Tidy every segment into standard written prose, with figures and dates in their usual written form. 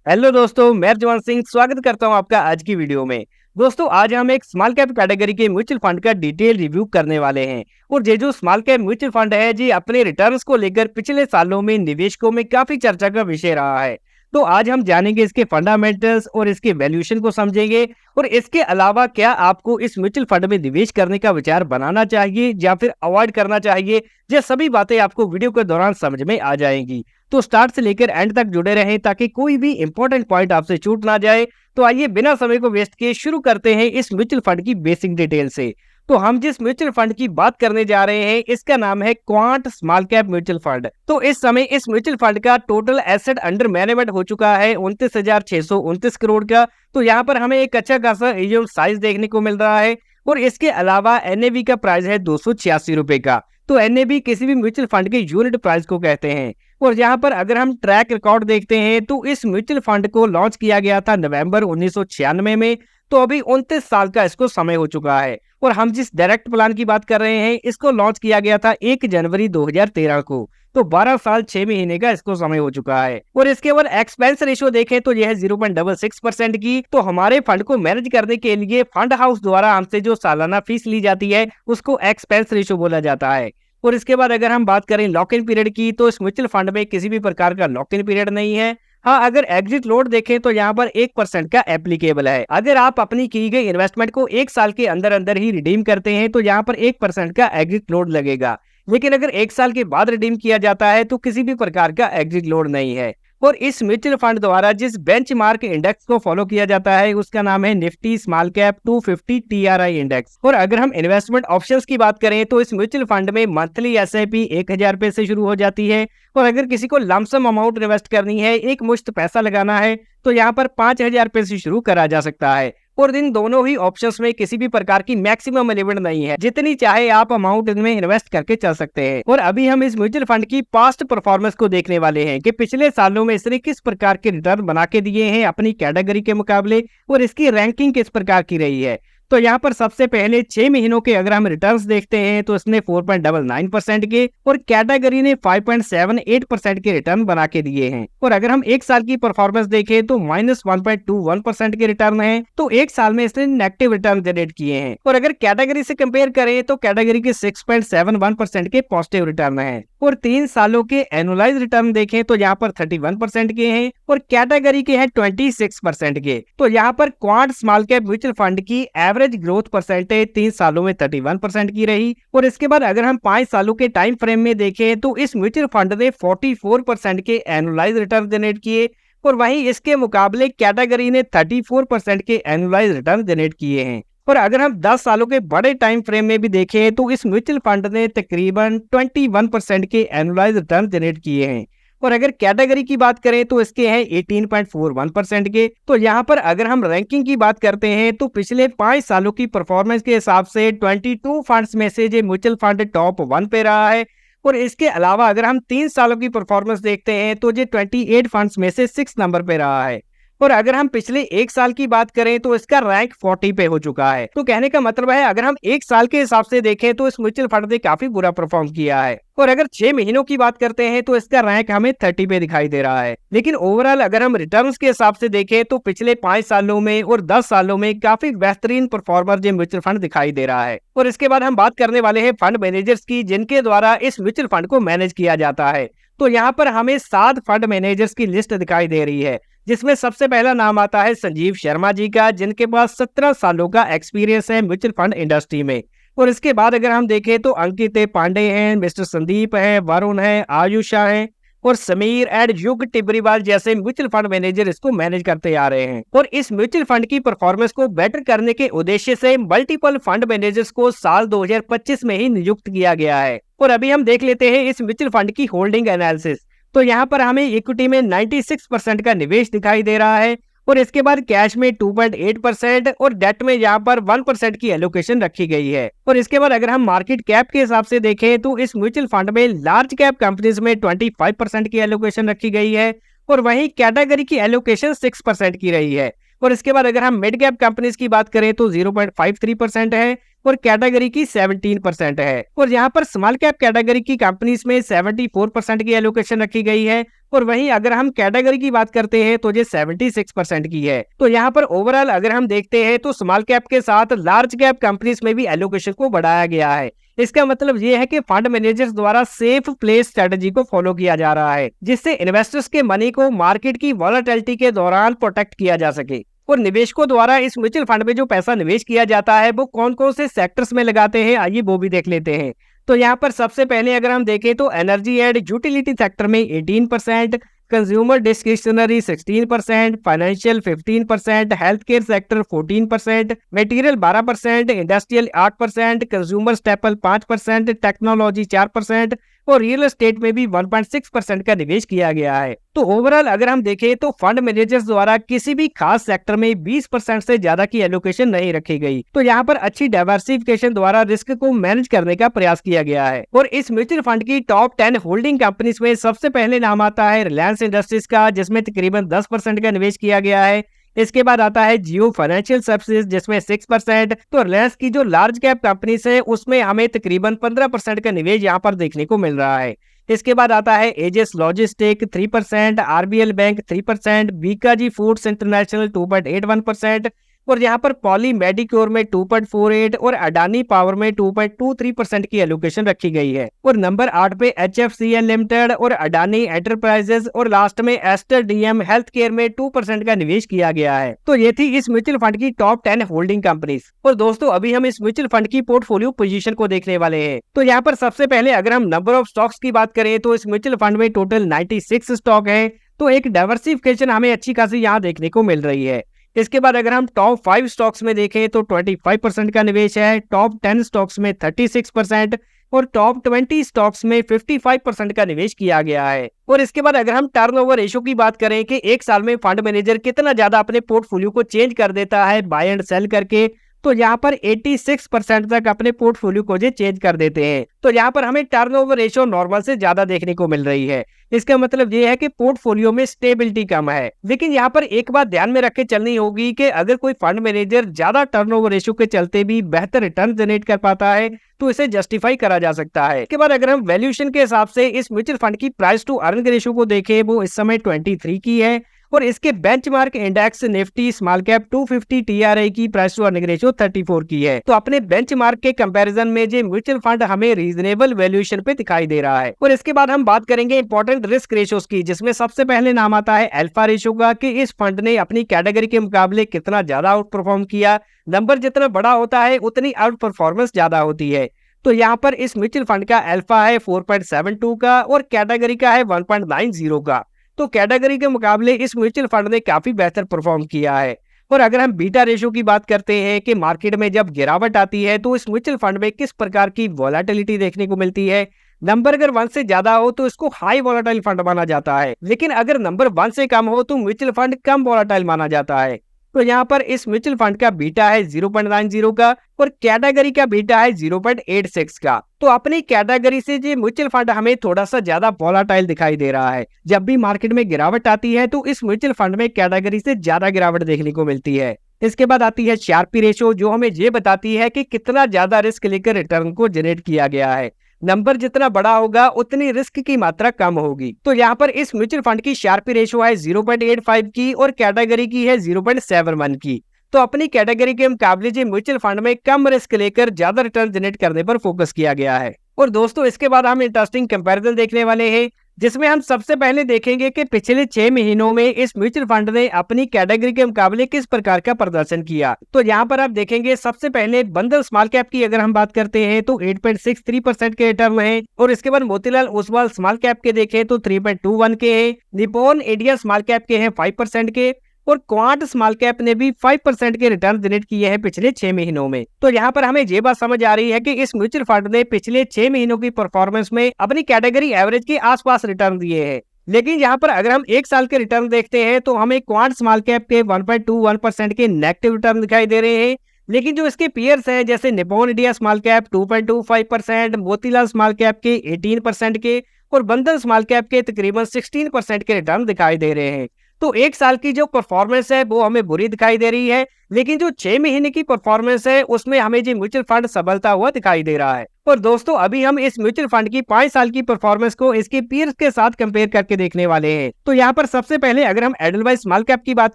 Hello दोस्तों, मैं जवान सिंह स्वागत करता हूं आपका आज की वीडियो में। दोस्तों, आज हम एक स्मॉल कैप कैटेगरी के म्यूचुअल फंड का डिटेल रिव्यू करने वाले हैं। और ये जो स्मॉल कैप म्यूचुअल फंड है जी अपने रिटर्न्स को लेकर पिछले सालों में निवेशकों में काफी चर्चा का विषय रहा है। तो आज हम जानेंगे इसके फंडामेंटल्स और इसके वैल्यूएशन को समझेंगे। और इसके अलावा क्या आपको इस म्यूचुअल फंड में निवेश करने का विचार बनाना चाहिए या फिर अवॉइड करना चाहिए, ये सभी बातें आपको वीडियो के दौरान समझ में आ जाएंगी। तो स्टार्ट से लेकर एंड तक जुड़े रहें ताकि कोई भी इंपॉर्टेंट पॉइंट आपसे छूट ना जाए। तो आइए बिना समय को वेस्ट किए शुरू करते हैं इस म्यूचुअल फंड की बेसिक डिटेल से। तो हम जिस म्यूचुअल फंड की बात करने जा रहे हैं इसका नाम है quant small cap mutual fund. तो इस समय इस म्यूचुअल फंड का टोटल एसेट अंडर मैनेजमेंट हो चुका है 29,629 करोड़ का। तो यहाँ पर हमें एक अच्छा खासा एयूएम साइज देखने को मिल रहा है। और इसके अलावा एनएवी का प्राइस है 286 रुपए का। तो एनएवी किसी भी म्यूचुअल फंड के यूनिट प्राइस को कहते हैं। और यहाँ पर अगर हम ट्रैक रिकॉर्ड देखते हैं तो इस म्यूचुअल फंड को लॉन्च किया गया था नवंबर 1996 में। तो अभी 29 साल का इसको समय हो चुका है। और हम जिस डायरेक्ट प्लान की बात कर रहे हैं इसको लॉन्च किया गया था 1 जनवरी 2013 को। तो 12 साल 6 महीने का इसको समय हो चुका है। और इसके बाद एक्सपेंस रेशियो देखें तो यह है 0.66% की। तो हमारे फंड को मैनेज करने के लिए फंड हाउस द्वारा हमसे जो सालाना फीस ली जाती है उसको एक्सपेंस रेशियो बोला जाता है। और इसके बाद अगर हम बात करें लॉक इन पीरियड की तो इस म्यूचुअल फंड में किसी भी प्रकार का लॉक इन पीरियड नहीं है। हाँ, अगर एग्जिट लोड देखें तो यहाँ पर 1% का एप्लीकेबल है। अगर आप अपनी की गई इन्वेस्टमेंट को 1 साल के अंदर अंदर ही रिडीम करते हैं तो यहाँ पर 1% का एग्जिट लोड लगेगा। लेकिन अगर 1 साल के बाद रिडीम किया जाता है तो किसी भी प्रकार का एग्जिट लोड नहीं है। और इस म्यूचुअल फंड द्वारा जिस बेंचमार्क इंडेक्स को फॉलो किया जाता है उसका नाम है Nifty small cap 250 TRI index. और अगर हम इन्वेस्टमेंट ऑप्शंस की बात करें तो इस म्यूचुअल फंड में मंथली एसआईपी 1,000 रुपए से शुरू हो जाती है। और अगर किसी को लमसम अमाउंट इन्वेस्ट करनी है, एक मुश्त पैसा लगाना है, तो यहाँ पर 5,000 रुपए से शुरू करा जा सकता है। और इन दोनों ही ऑप्शंस में किसी भी प्रकार की मैक्सिमम लिमिट नहीं है, जितनी चाहे आप अमाउंट इनमें इन्वेस्ट करके चल सकते हैं। और अभी हम इस म्यूचुअल फंड की पास्ट परफॉर्मेंस को देखने वाले हैं कि पिछले सालों में इसने किस प्रकार के रिटर्न बना के दिए हैं अपनी कैटेगरी के मुकाबले, और इसकी रैंकिंग किस प्रकार की रही है। तो यहाँ पर सबसे पहले 6 महीनों के अगर हम रिटर्न्स देखते हैं तो इसने 4.99% के और कैटेगरी ने 5.78% के रिटर्न बना के दिए हैं। और अगर हम 1 साल की परफॉर्मेंस देखें तो -1.21% के रिटर्न है। तो 1 साल में इसने नेगेटिव रिटर्न जनरेट किए हैं। और अगर कैटेगरी से कंपेयर करें तो कैटेगरी के 6.71% के पॉजिटिव रिटर्न है। और 3 सालों के एनुअलाइज रिटर्न देखें तो यहाँ पर 31% के हैं और कैटेगरी के हैं 26% के। तो यहाँ पर quant small cap mutual fund की एवरेज ग्रोथ परसेंटेज 3 सालों में 31% की रही। और इसके बाद अगर हम 5 सालों के टाइम फ्रेम में देखें तो इस म्यूचुअल फंड ने 44% के एनुअलाइज रिटर्न जनरेट किए। और वहीं इसके मुकाबले कैटेगरी ने 34% के एनुअलाइज रिटर्न जनरेट किए हैं। और अगर हम 10 सालों के बड़े टाइम फ्रेम में भी देखें तो इस म्यूचुअल फंड ने तकरीबन 21% के एनुअलाइज रिटर्न जनरेट किए हैं। और अगर कैटेगरी की बात करें तो इसके हैं 18.41% के। तो यहाँ पर अगर हम रैंकिंग की बात करते हैं तो पिछले 5 सालों की परफॉर्मेंस के हिसाब से 22 फंड्स में से ये म्यूचुअल फंड टॉप 1 पे रहा है। और इसके अलावा अगर हम 3 सालों की परफॉर्मेंस देखते हैं तो ये 28 फंड्स में से 6 नंबर पे रहा है। और अगर हम पिछले 1 साल की बात करें तो इसका रैंक 40 पे हो चुका है। तो कहने का मतलब है अगर हम 1 साल के हिसाब से देखें तो इस म्यूचुअल फंड ने काफी बुरा परफॉर्म किया है। और अगर 6 महीनों की बात करते हैं तो इसका रैंक हमें 30 पे दिखाई दे रहा है। लेकिन ओवरऑल अगर हम रिटर्न्स के हिसाब से देखें तो पिछले 5 सालों में और 10 सालों में काफी बेहतरीन परफॉर्मर जो म्यूचुअल फंड दिखाई दे रहा है। और इसके बाद हम बात करने वाले हैं फंड मैनेजर्स की जिनके द्वारा इस म्यूचुअल फंड को मैनेज किया जाता है। तो यहाँ पर हमें 7 फंड मैनेजर्स की लिस्ट दिखाई दे रही है, जिसमें सबसे पहला नाम आता है संजीव शर्मा जी का, जिनके पास 17 सालों का एक्सपीरियंस है म्यूचुअल फंड इंडस्ट्री में। और इसके बाद अगर हम देखें तो अंकित पांडे हैं, मिस्टर संदीप है, वरुण है, आयुषा है और समीर एंड युग टिब्रीवाल जैसे म्यूचुअल फंड मैनेजर इसको मैनेज करते आ रहे हैं। और इस म्यूचुअल फंड की परफॉर्मेंस को बेटर करने के उद्देश्य से मल्टीपल फंड मैनेजर्स को साल 2025 में ही नियुक्त किया गया है। और अभी हम देख लेते हैं इस म्यूचुअल फंड की होल्डिंग एनालिसिस। तो यहाँ पर हमें इक्विटी में 96% का निवेश दिखाई दे रहा है। और इसके बाद कैश में 2.8% और डेट में यहाँ पर 1% की एलोकेशन रखी गई है। और इसके बाद अगर हम मार्केट कैप के हिसाब से देखें तो इस म्यूचुअल फंड में लार्ज कैप कंपनीज में 25% की एलोकेशन रखी गई है। और वहीं कैटेगरी की एलोकेशन 6% की रही है। और इसके बाद अगर हम मिड कैप कंपनीज की बात करें तो 0.53% है और कैटेगरी की 17% है। और यहाँ पर स्मॉल कैप कैटेगरी की कंपनीज में 74% की एलोकेशन रखी गई है। और वहीं अगर हम कैटेगरी की बात करते हैं तो ये 76% की है। तो यहाँ पर ओवरऑल अगर हम देखते हैं तो स्मॉल कैप के साथ लार्ज कैप कंपनीज में भी एलोकेशन को बढ़ाया गया है। इसका मतलब ये है कि फंड मैनेजर्स द्वारा सेफ प्लेस स्ट्रेटजी को फॉलो किया जा रहा है, जिससे इन्वेस्टर्स के मनी को मार्केट की वॉलेटिलिटी के दौरान प्रोटेक्ट किया जा सके। और निवेशकों द्वारा इस म्यूचुअल फंड में जो पैसा निवेश किया जाता है वो कौन कौन से सेक्टर्स में लगाते हैं, आइए वो भी देख लेते हैं। तो यहाँ पर सबसे पहले अगर हम देखें तो एनर्जी एंड यूटिलिटी सेक्टर में 18%, consumer discretionary 16%, financial 15%, health care sector 14%, material 12%, industrial 8%, consumer staple 5%, technology 4% और रियल एस्टेट में भी 1.6% का निवेश किया गया है। तो ओवरऑल अगर हम देखें तो फंड मैनेजर्स द्वारा किसी भी खास सेक्टर में 20% से ज्यादा की एलोकेशन नहीं रखी गई। तो यहाँ पर अच्छी डाइवर्सिफिकेशन द्वारा रिस्क को मैनेज करने का प्रयास किया गया है। और इस म्यूचुअल फंड की टॉप 10 होल्डिंग कंपनीज में सबसे पहले नाम आता है रिलायंस इंडस्ट्रीज का, जिसमें तकरीबन 10% का निवेश किया गया है। इसके बाद आता है जियो फाइनेंशियल सर्विसेज जिसमें 6%। तो रिलायंस की जो लार्ज कैप कंपनीज है उसमें हमें तकरीबन 15% का निवेश यहाँ पर देखने को मिल रहा है। इसके बाद आता है edges logistic 3%, RBL bank 3%, Bikaji foods international 2.81% और यहाँ पर पॉली मेडिक्योर में 2.48 और अडानी पावर में 2.23% की एलोकेशन रखी गई है। और नंबर 8 पे HFCL लिमिटेड और अडानी एंटरप्राइजेस और लास्ट में एस्टर डीएम हेल्थ केयर में 2% का निवेश किया गया है। तो ये थी इस म्यूचुअल फंड की टॉप 10 होल्डिंग कंपनीज। और दोस्तों अभी हम इस म्यूचुअल फंड की पोर्टफोलियो पोजीशन को देखने वाले हैं। तो यहाँ पर सबसे पहले अगर हम नंबर ऑफ स्टॉक्स की बात करें तो इस म्यूचुअल फंड में टोटल 96 स्टॉक है। तो एक डाइवर्सिफिकेशन हमें अच्छी खासी यहाँ देखने को मिल रही है। इसके बाद अगर हम टॉप 5 स्टॉक्स में देखें तो 25% का निवेश है, टॉप 10 स्टॉक्स में 36% और टॉप 20 स्टॉक्स में 55% का निवेश किया गया है। और इसके बाद अगर हम टर्नओवर रेशो की बात करें कि एक साल में फंड मैनेजर कितना ज्यादा अपने पोर्टफोलियो को चेंज कर देता है बाय एंड सेल करके, तो यहाँ पर 86% तक अपने पोर्टफोलियो को चेंज कर देते हैं। तो यहाँ पर हमें टर्नओवर रेशो नॉर्मल से ज्यादा देखने को मिल रही है। इसका मतलब ये है कि पोर्टफोलियो में स्टेबिलिटी कम है। लेकिन यहाँ पर एक बात ध्यान में रख के चलनी होगी कि अगर कोई फंड मैनेजर ज्यादा टर्नओवर रेशो के चलते भी बेहतर रिटर्न जनरेट कर पाता है तो इसे जस्टिफाई करा जा सकता है। इसके बाद अगर हम वैल्यूएशन के हिसाब से इस म्यूचुअल फंड की प्राइस टू अर्निंग रेशो को देखें, वो इस समय 23 की है और इसके benchmark index Nifty small cap 250 TRI की प्राइस टू अर्निंग रेशियो 34 की है। तो अपने बेंचमार्क के कंपैरिजन में ये म्यूचुअल फंड हमें रीजनेबल वैल्यूएशन पे दिखाई दे रहा है। और इसके बाद हम बात करेंगे इंपॉर्टेंट रिस्क रेशियोज की, जिसमें सबसे पहले नाम आता है अल्फा रेशियो का कि इस फंड ने अपनी कैटेगरी के मुकाबले कितना ज्यादा आउट परफॉर्म किया। नंबर जितना बड़ा होता है उतनी आउट परफॉर्मेंस ज्यादा होती है। तो यहाँ पर इस म्यूचुअल फंड का अल्फा है 4.72 का और कैटेगरी का है 1.90 का। तो कैटेगरी के मुकाबले इस म्यूचुअल फंड ने काफी बेहतर परफॉर्म किया है। और अगर हम बीटा रेशियो की बात करते हैं कि मार्केट में जब गिरावट आती है तो इस म्यूचुअल फंड में किस प्रकार की वॉलेटिलिटी देखने को मिलती है, नंबर अगर 1 से ज्यादा हो तो इसको हाई वॉलेटाइल फंड माना जाता है, लेकिन अगर नंबर 1 से कम हो तो म्यूचुअल फंड कम वॉलेटाइल माना जाता है। तो यहाँ पर इस म्यूचुअल फंड का बीटा है 0.90 का और कैटेगरी का बीटा है 0.86 का। तो अपनी कैटेगरी से ये म्यूचुअल फंड हमें थोड़ा सा ज्यादा वॉलेटाइल दिखाई दे रहा है। जब भी मार्केट में गिरावट आती है तो इस म्यूचुअल फंड में कैटेगरी से ज्यादा गिरावट देखने को मिलती है। इसके बाद आती है शार्पी रेशो, जो हमें ये बताती है कि कितना ज्यादा रिस्क लेकर रिटर्न को जनरेट किया गया है। नंबर जितना बड़ा होगा उतनी रिस्क की मात्रा कम होगी। तो यहाँ पर इस म्यूचुअल फंड की शार्पी रेशो है 0.85 की और कैटेगरी की है 0.71 की। तो अपनी कैटेगरी के मुकाबले जी म्यूचुअल फंड में कम रिस्क लेकर ज्यादा रिटर्न जनरेट करने पर फोकस किया गया है। और दोस्तों इसके बाद हम इंटरेस्टिंग कंपैरिजन देखने वाले हैं, जिसमें हम सबसे पहले देखेंगे कि पिछले 6 महीनों में इस म्यूचुअल फंड ने अपनी कैटेगरी के मुकाबले किस प्रकार का प्रदर्शन किया। तो यहाँ पर आप देखेंगे सबसे पहले बंदर स्मॉल कैप की अगर हम बात करते हैं तो 8.63% के रिटर्न है। और इसके बाद मोतीलाल ओसवाल स्मॉल कैप के देखें तो 3.21 के हैं। निप्पॉन इंडिया स्मॉल कैप के हैं 5% के और क्वांट स्मॉल कैप ने भी 5% के रिटर्न जनरेट किए हैं पिछले 6 महीनों में। तो यहाँ पर हमें ये बात समझ आ रही है कि इस म्यूचुअल फंड ने पिछले 6 महीनों की परफॉर्मेंस में अपनी कैटेगरी एवरेज के आसपास रिटर्न दिए हैं। लेकिन यहाँ पर अगर हम 1 साल के रिटर्न देखते हैं तो हमें क्वांट स्मॉल कैप के 1.21% के नेगेटिव रिटर्न दिखाई दे रहे हैं। लेकिन जो इसके पीयर्स हैं जैसे Nippon India small cap 2.25%, Motilal small cap के 18% के और बंधन स्मॉल कैप के तकरीबन 16% के रिटर्न दिखाई दे रहे हैं। तो 1 साल की जो परफॉर्मेंस है वो हमें बुरी दिखाई दे रही है, लेकिन जो 6 महीने की परफॉर्मेंस है उसमें हमें जो म्यूचुअल फंड संभलता हुआ दिखाई दे रहा है। और दोस्तों अभी हम इस म्यूचुअल फंड की 5 साल की परफॉर्मेंस को इसके पीयर्स के साथ कंपेयर करके देखने वाले हैं। तो यहाँ पर सबसे पहले अगर हम एडलवाइस स्मॉल कैप की बात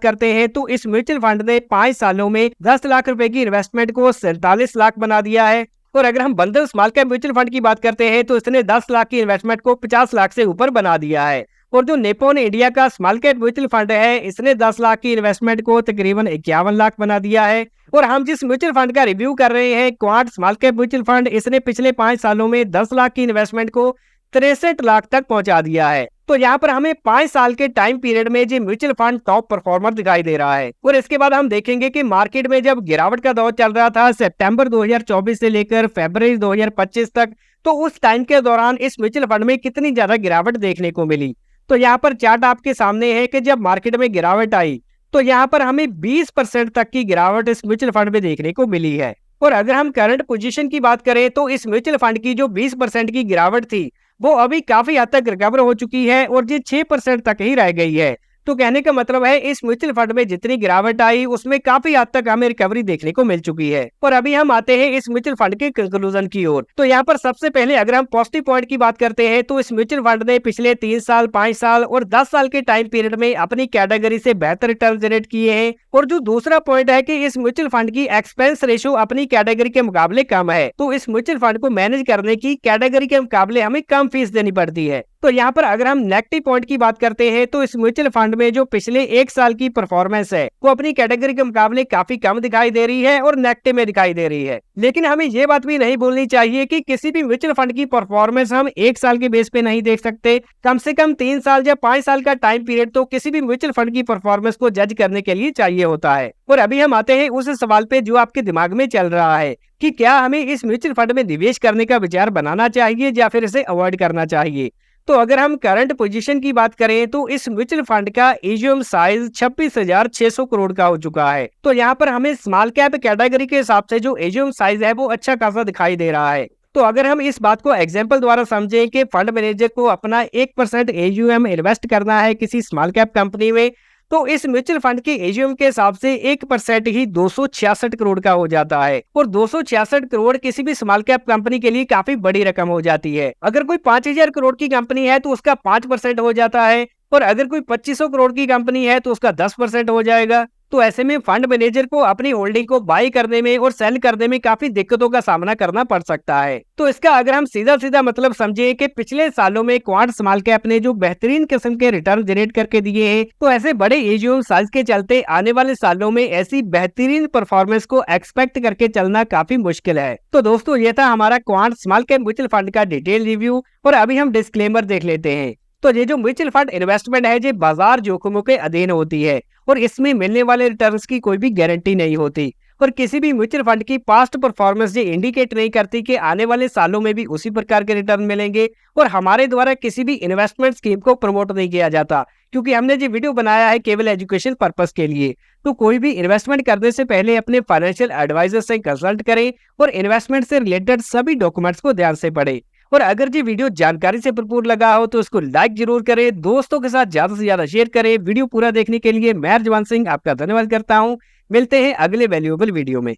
करते हैं तो इस म्यूचुअल फंड ने 5 सालों में 10 लाख रुपए की इन्वेस्टमेंट को 47 लाख बना दिया है। और अगर हम बंधन स्मॉल कैप म्यूचुअल फंड की बात करते हैं तो इसने 10 लाख की इन्वेस्टमेंट को 50 लाख से ऊपर बना दिया है। और जो निप्पॉन इंडिया का स्मॉल कैप म्यूचुअल फंड है इसने 10 लाख की इन्वेस्टमेंट को तकरीबन 51 लाख बना दिया है। और हम जिस म्यूचुअल फंड का रिव्यू कर रहे हैं quant small cap mutual fund, इसने पिछले 5 सालों में 10 लाख की इन्वेस्टमेंट को 63 लाख तक पहुंचा दिया है। तो यहाँ पर हमें 5 साल के टाइम पीरियड में जो म्यूचुअल फंड टॉप परफॉर्मर दिखाई दे रहा है। और इसके बाद हम देखेंगे कि मार्केट में जब गिरावट का दौर चल रहा था सितंबर 2024 से लेकर फरवरी 2025 तक, तो उस टाइम के दौरान इस म्यूचुअल फंड में कितनी ज्यादा गिरावट देखने को मिली। तो यहाँ पर चार्ट आपके सामने है कि जब मार्केट में गिरावट आई तो यहाँ पर हमें 20% तक की गिरावट इस म्यूचुअल फंड में देखने को मिली है। और अगर हम करंट पोजीशन की बात करें तो इस म्यूचुअल फंड की जो 20% की गिरावट थी वो अभी काफी हद तक रिकवर हो चुकी है और ये 6% तक ही रह गई है। तो कहने का मतलब है इस म्यूचुअल फंड में जितनी गिरावट आई उसमें काफी हद तक हमें रिकवरी देखने को मिल चुकी है। और अभी हम आते हैं इस म्यूचुअल फंड के कंक्लूजन की ओर। तो यहाँ पर सबसे पहले अगर हम पॉजिटिव पॉइंट की बात करते हैं तो इस म्यूचुअल फंड ने पिछले 3 साल, 5 साल और 10 साल के टाइम पीरियड में अपनी कैटेगरी से बेहतर रिटर्न जनरेट किए हैं। और जो दूसरा पॉइंट है कि इस म्यूचुअल फंड की एक्सपेंस रेशियो अपनी कैटेगरी के मुकाबले कम है। तो इस म्यूचुअल फंड को मैनेज करने की कैटेगरी के मुकाबले हमें कम फीस देनी पड़ती है। तो यहाँ पर अगर हम नेगेटिव पॉइंट की बात करते हैं तो इस म्यूचुअल फंड में जो पिछले 1 साल की परफॉर्मेंस है वो अपनी कैटेगरी के मुकाबले काफी कम दिखाई दे रही है और नेगेटिव में दिखाई दे रही है। लेकिन हमें ये बात भी नहीं भूलनी चाहिए कि किसी भी म्यूचुअल फंड की परफॉर्मेंस हम 1 साल के बेस पे नहीं देख सकते। कम से कम 3 साल या 5 साल का टाइम पीरियड तो किसी भी म्यूचुअल फंड की परफॉर्मेंस को जज करने के लिए चाहिए होता है। और अभी हम आते हैं उस सवाल पे जो आपके दिमाग में चल रहा है कि क्या हमें इस म्यूचुअल फंड में निवेश करने का विचार बनाना चाहिए या फिर इसे अवॉइड करना चाहिए। तो अगर हम करंट पोजीशन की बात करें तो इस म्यूचुअल फंड का एजीएम साइज 26,600 करोड़ का हो चुका है। तो यहाँ पर हमें स्मॉल कैप कैटेगरी के हिसाब से जो एजीएम साइज है वो अच्छा खासा दिखाई दे रहा है। तो अगर हम इस बात को एग्जांपल द्वारा समझें कि फंड मैनेजर को अपना 1% एजीएम इन्वेस्ट करना है किसी स्मॉल कैप कंपनी में, तो इस म्यूचुअल फंड के एजीएम के हिसाब से 1% ही 266 करोड़ का हो जाता है। और 266 करोड़ किसी भी स्मॉल कैप कंपनी के लिए काफी बड़ी रकम हो जाती है। अगर कोई 5,000 करोड़ की कंपनी है तो उसका 5% हो जाता है, और अगर कोई 2500 करोड़ की कंपनी है तो उसका 10% हो जाएगा। तो ऐसे में फंड मैनेजर को अपनी होल्डिंग को बाई करने में और सेल करने में काफी दिक्कतों का सामना करना पड़ सकता है। तो इसका अगर हम सीधा सीधा मतलब समझे कि पिछले सालों में क्वांट स्मॉल कैप ने जो बेहतरीन किस्म के रिटर्न जनरेट करके दिए हैं, तो ऐसे बड़े एजीएम साइज के चलते आने वाले सालों में ऐसी बेहतरीन परफॉर्मेंस को एक्सपेक्ट करके चलना काफी मुश्किल है। तो दोस्तों ये था हमारा quant small cap mutual fund का डिटेल रिव्यू। और अभी हम डिस्क्लेमर देख लेते हैं। तो ये जो म्यूचुअल फंड इन्वेस्टमेंट है ये बाजार जोखिमों के अधीन होती है और इसमें मिलने वाले रिटर्न्स की कोई भी गारंटी नहीं होती। और किसी भी म्यूचुअल फंड की पास्ट परफॉर्मेंस ये इंडिकेट नहीं करती कि आने वाले सालों में भी उसी प्रकार के रिटर्न मिलेंगे। और हमारे द्वारा किसी भी इन्वेस्टमेंट स्कीम को प्रमोट नहीं किया जाता, क्योंकि हमने ये वीडियो बनाया है केवल एजुकेशन पर्पस के लिए। तो कोई भी इन्वेस्टमेंट करने से पहले अपने फाइनेंशियल एडवाइजर से कंसल्ट करें और इन्वेस्टमेंट से रिलेटेड सभी डॉक्यूमेंट्स को ध्यान से पढ़ें। और अगर ये वीडियो जानकारी से भरपूर लगा हो तो इसको लाइक जरूर करें, दोस्तों के साथ ज्यादा से ज्यादा शेयर करें। वीडियो पूरा देखने के लिए मैं अर्जमान सिंह आपका धन्यवाद करता हूं। मिलते हैं अगले वैल्यूएबल वीडियो में।